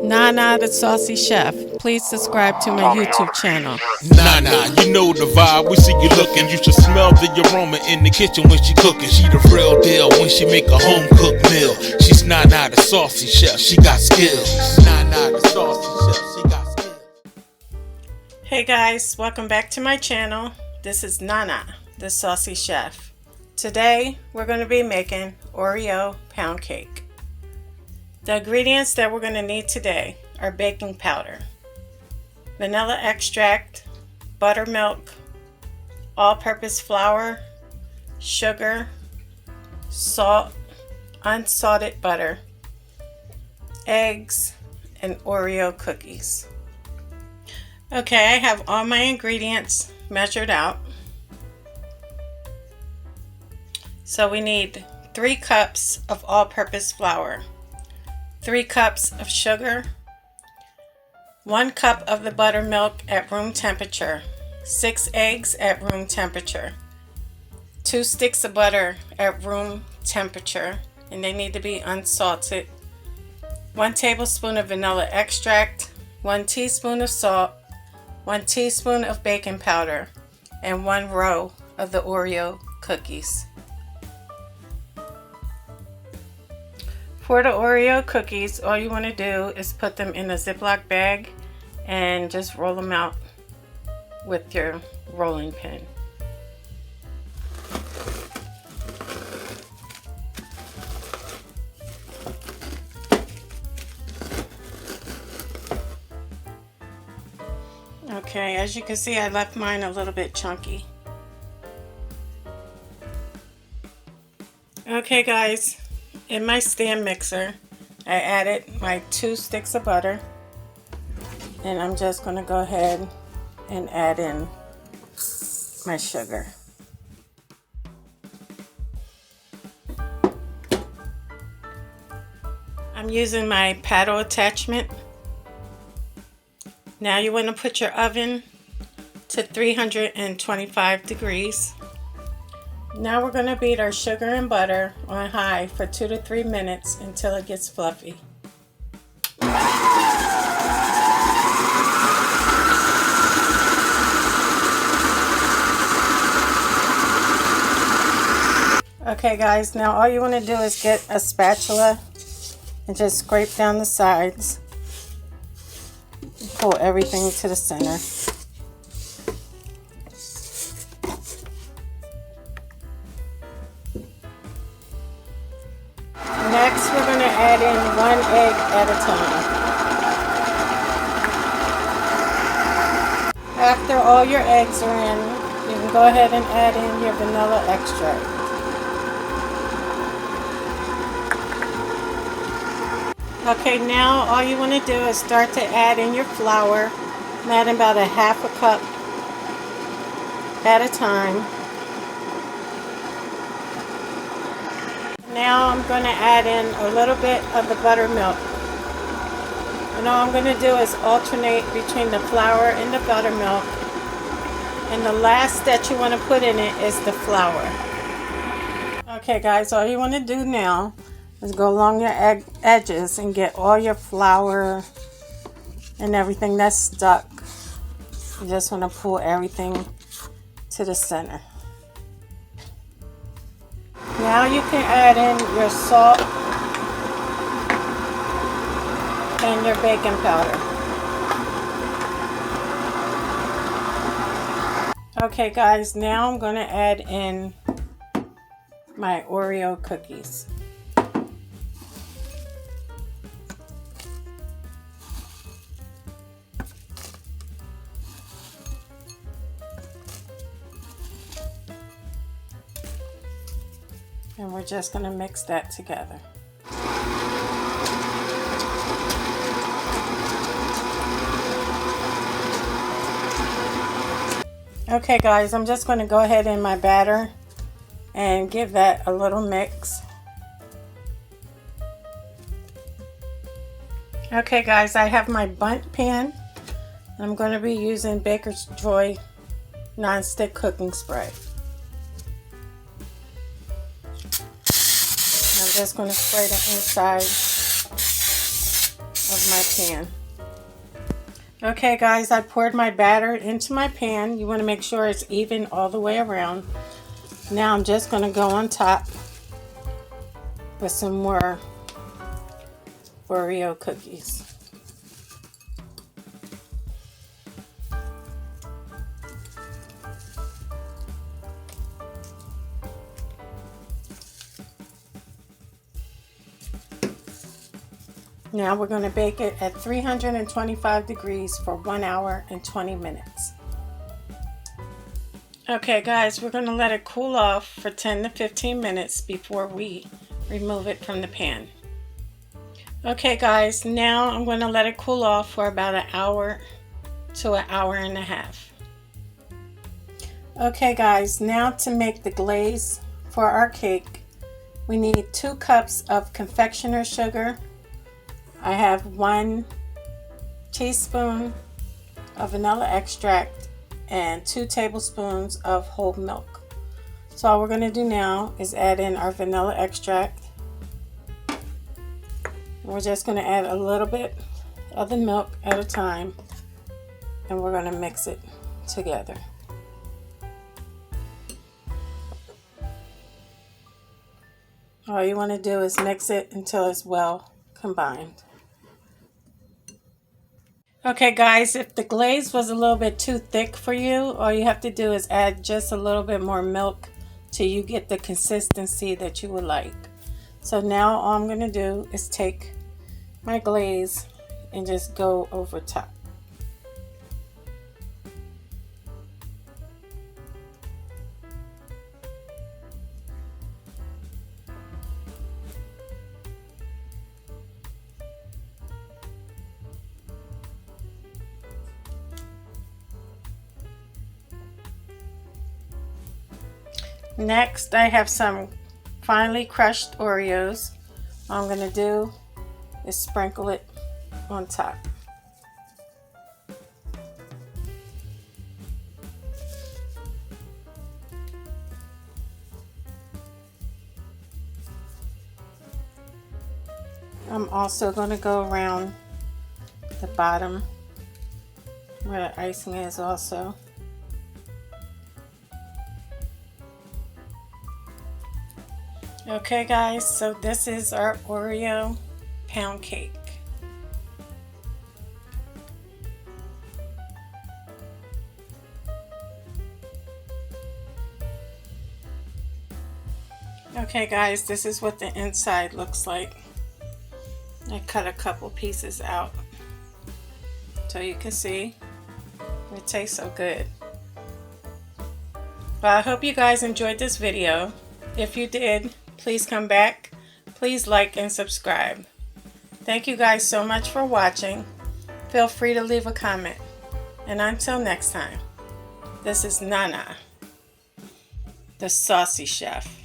Nana the Saucy Chef. Please subscribe to my YouTube channel. Nana, you know the vibe, we see you looking. You should smell the aroma in the kitchen when she cooking. She the real deal when she make a home cooked meal. She's Nana the Saucy Chef, she got skills. Nana the Saucy Chef, she got skills. Hey guys, welcome back to my channel. This is Nana the Saucy Chef. Today we're going to be making Oreo pound cake. The ingredients that we're going to need today are baking powder, vanilla extract, buttermilk, all-purpose flour, sugar, salt, unsalted butter, eggs, and Oreo cookies. Okay, I have all my ingredients measured out. So we need 3 cups of all-purpose flour, 3 cups of sugar, 1 cup of the buttermilk at room temperature, 6 eggs at room temperature, 2 sticks of butter at room temperature, and they need to be unsalted, 1 tablespoon of vanilla extract, 1 teaspoon of salt, 1 teaspoon of baking powder, and 1 row of the Oreo cookies. For the Oreo cookies, all you want to do is put them in a Ziploc bag and just roll them out with your rolling pin. Okay, as you can see, I left mine a little bit chunky. Okay guys, in my stand mixer, I added my 2 sticks of butter, and I'm just going to go ahead and add in my sugar. I'm using my paddle attachment. Now you want to put your oven to 325 degrees. Now we're going to beat our sugar and butter on high for 2 to 3 minutes until it gets fluffy. Okay guys, now all you want to do is get a spatula and just scrape down the sides. Pull everything to the center. Next, we're going to add in 1 egg at a time. After all your eggs are in, you can go ahead and add in your vanilla extract. Okay, now all you want to do is start to add in your flour. I'm adding about a 1/2 cup at a time. Now I'm going to add in a little bit of the buttermilk. And all I'm going to do is alternate between the flour and the buttermilk. And the last that you want to put in it is the flour. Okay guys, all you want to do now is go along your edges and get all your flour and everything that's stuck. You just want to pull everything to the center. Now you can add in your salt and your baking powder. Okay guys, now I'm going to add in my Oreo cookies. And we're just going to mix that together. Okay guys, I'm just going to go ahead in my batter and give that a little mix. Okay guys, I have my Bundt pan. I'm going to be using Baker's Joy non-stick cooking spray. I'm just going to spray the inside of of my pan. Okay guys, I poured my batter into my pan. You want to make sure it's even all the way around. Now I'm just going to go on top with some more Oreo cookies. Now we're going to bake it at 325 degrees for 1 hour and 20 minutes. Okay guys, we're going to let it cool off for 10 to 15 minutes before we remove it from the pan. Okay guys, now I'm going to let it cool off for about an hour to an hour and a half. Okay guys, now to make the glaze for our cake, we need 2 cups of confectioner sugar. I have 1 teaspoon of vanilla extract and 2 tablespoons of whole milk. So all we're going to do now is add in our vanilla extract. We're just going to add a little bit of the milk at a time, and we're going to mix it together. All you want to do is mix it until it's well combined. Okay guys, if the glaze was a little bit too thick for you, all you have to do is add just a little bit more milk till you get the consistency that you would like. So now all I'm going to do is take my glaze and just go over top. Next, I have some finely crushed Oreos. All I'm going to do is sprinkle it on top. I'm also going to go around the bottom where the icing is also. Okay guys, so this is our Oreo pound cake. Okay guys, this is what the inside looks like. I cut a couple pieces out so you can see. It tastes so good. Well, I hope you guys enjoyed this video. If you did, please come back. Please like and subscribe. Thank you guys so much for watching. Feel free to leave a comment. And until next time, this is Nana, the Saucy Chef.